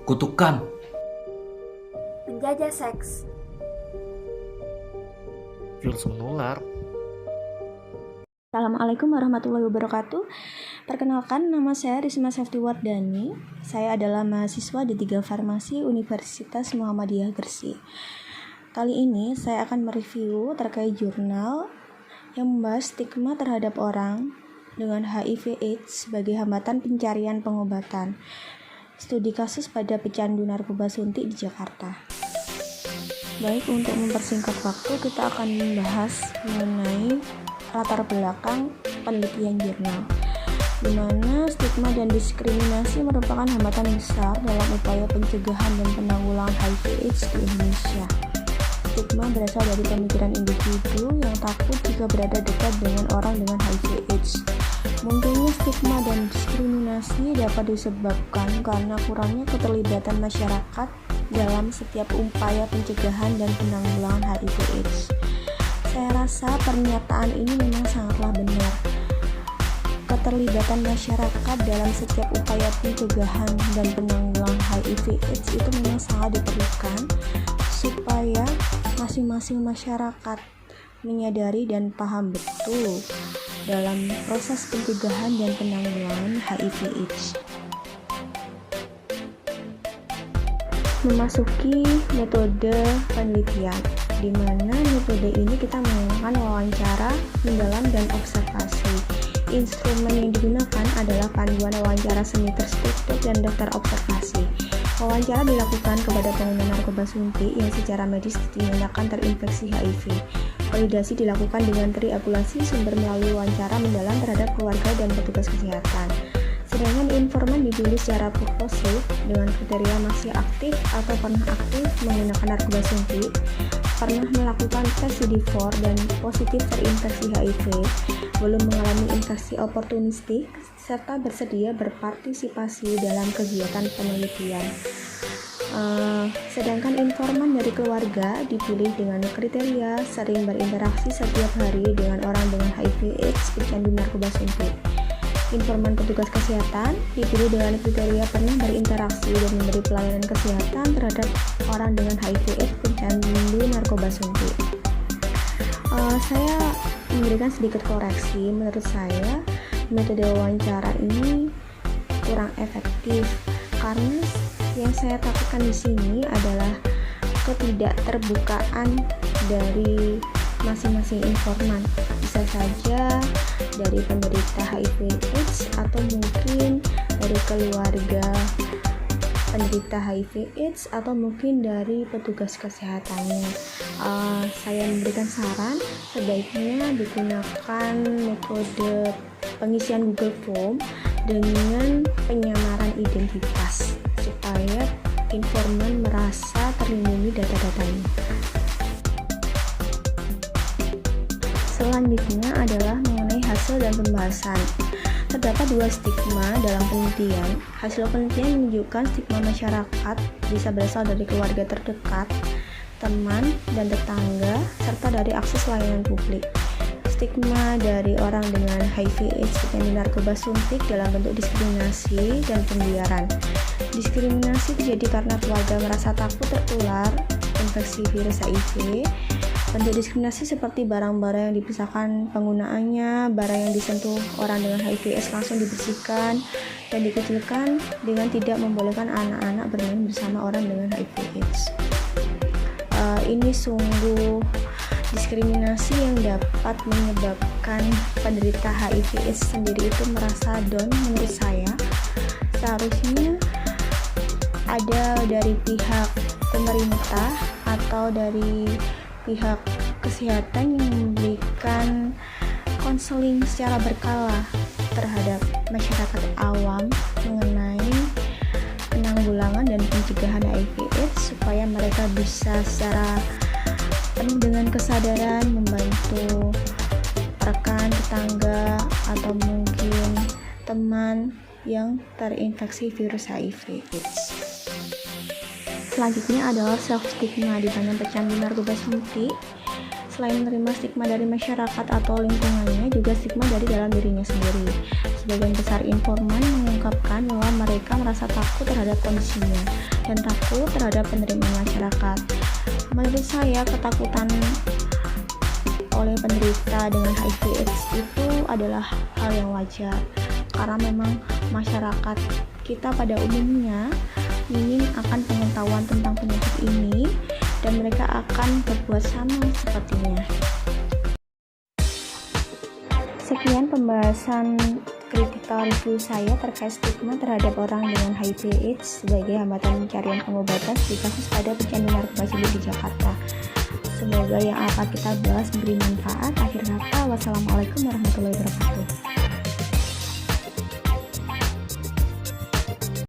kutukan, penjajah seks, virus menular. Assalamualaikum warahmatullahi wabarakatuh. Perkenalkan, nama saya Risma Saftiwardani. Saya adalah mahasiswa D3 Farmasi Universitas Muhammadiyah Gresik. Kali ini saya akan mereview terkait jurnal yang membahas stigma terhadap orang dengan HIV/AIDS sebagai hambatan pencarian pengobatan. Studi kasus pada pecandu narkoba suntik di Jakarta. Baik, untuk mempersingkat waktu, kita akan membahas mengenai latar belakang penelitian jurnal, di mana stigma dan diskriminasi merupakan hambatan besar dalam upaya pencegahan dan penanggulangan HIV/AIDS di Indonesia. Stigma berasal dari pemikiran individu yang takut jika berada dekat dengan orang dengan HIV/AIDS. Munculnya stigma dan diskriminasi dapat disebabkan karena kurangnya keterlibatan masyarakat dalam setiap upaya pencegahan dan penanggulangan HIV/AIDS. Saya rasa pernyataan ini memang sangatlah benar. Keterlibatan masyarakat dalam setiap upaya pencegahan dan penanggulangan HIV/AIDS itu memang sangat diperlukan supaya masing-masing masyarakat menyadari dan paham betul dalam proses pencegahan dan penanggulangan HIV/AIDS. Memasuki metode penelitian, di mana metode ini kita menggunakan wawancara mendalam dan observasi. Instrumen yang digunakan adalah panduan wawancara semi terstruktur dan daftar observasi. Wawancara dilakukan kepada pengguna narkoba suntik yang secara medis dinyatakan terinfeksi HIV. Validasi dilakukan dengan triangulasi sumber melalui wawancara mendalam terhadap keluarga dan petugas kesehatan. Sedangkan informan dipilih secara purposif dengan kriteria masih aktif atau pernah aktif menggunakan narkoba suntik, pernah melakukan tes CD4 dan positif terinfeksi HIV, belum mengalami infeksi oportunistik, serta bersedia berpartisipasi dalam kegiatan penelitian. Sedangkan informan dari keluarga dipilih dengan kriteria sering berinteraksi setiap hari dengan orang dengan HIV/AIDS pecandu narkoba suntik. Informan petugas kesehatan dipilih dengan kriteria pernah berinteraksi dan memberi pelayanan kesehatan terhadap orang dengan HIV/AIDS pecandu narkoba suntik. Saya memberikan sedikit koreksi. Menurut saya metode wawancara ini kurang efektif karena yang saya takutkan di sini adalah ketidakterbukaan dari masing-masing informan. Bisa saja dari penderita HIV/AIDS atau mungkin dari keluarga penderita HIV/AIDS atau mungkin dari petugas kesehatannya. Saya memberikan saran sebaiknya digunakan metode pengisian Google Form dengan penyamaran identitas supaya informan merasa terlindungi data-datanya. Selanjutnya adalah mengenai hasil dan pembahasan. Terdapat dua stigma dalam penelitian. Hasil penelitian menunjukkan stigma masyarakat bisa berasal dari keluarga terdekat, teman dan tetangga, serta dari akses layanan publik. Stigma dari orang dengan HIV/AIDS pecandu narkoba suntik dalam bentuk diskriminasi dan pembiaran. Diskriminasi terjadi karena keluarga merasa takut tertular infeksi virus HIV. Bentuk diskriminasi seperti barang-barang yang dipisahkan penggunaannya, barang yang disentuh orang dengan HIV/AIDS langsung dibersihkan dan dikecilkan dengan tidak membolehkan anak-anak bermain bersama orang dengan HIV/AIDS. Ini sungguh diskriminasi yang dapat menyebabkan penderita HIV/AIDS sendiri itu merasa down. Menurut saya seharusnya ada dari pihak pemerintah atau dari pihak kesehatan yang memberikan konseling secara berkala terhadap masyarakat awam mengenai penanggulangan dan pencegahan HIV/AIDS supaya mereka bisa secara penuh dengan kesadaran membantu rekan, tetangga, atau mungkin teman yang terinfeksi virus HIV/AIDS. Selanjutnya adalah self-stigma, di mana pecandu narkoba suntik selain menerima stigma dari masyarakat atau lingkungannya, juga stigma dari dalam dirinya sendiri. Sebagian besar informan mengungkapkan bahwa mereka merasa takut terhadap kondisinya dan takut terhadap penerimaan masyarakat. Menurut saya, ketakutan oleh penderita dengan HIV/AIDS itu adalah hal yang wajar, karena memang masyarakat kita pada umumnya minim akan pengetahuan tentang penyakit ini dan mereka akan berbuat sama sepertinya. Sekian pembahasan critical review saya terkait stigma terhadap orang dengan HIV/AIDS sebagai hambatan pencarian pengobatan di kasus pada pecandu narkoba di Jakarta. Semoga yang akan kita bahas memberi manfaat. Akhir kata, wassalamualaikum warahmatullahi wabarakatuh.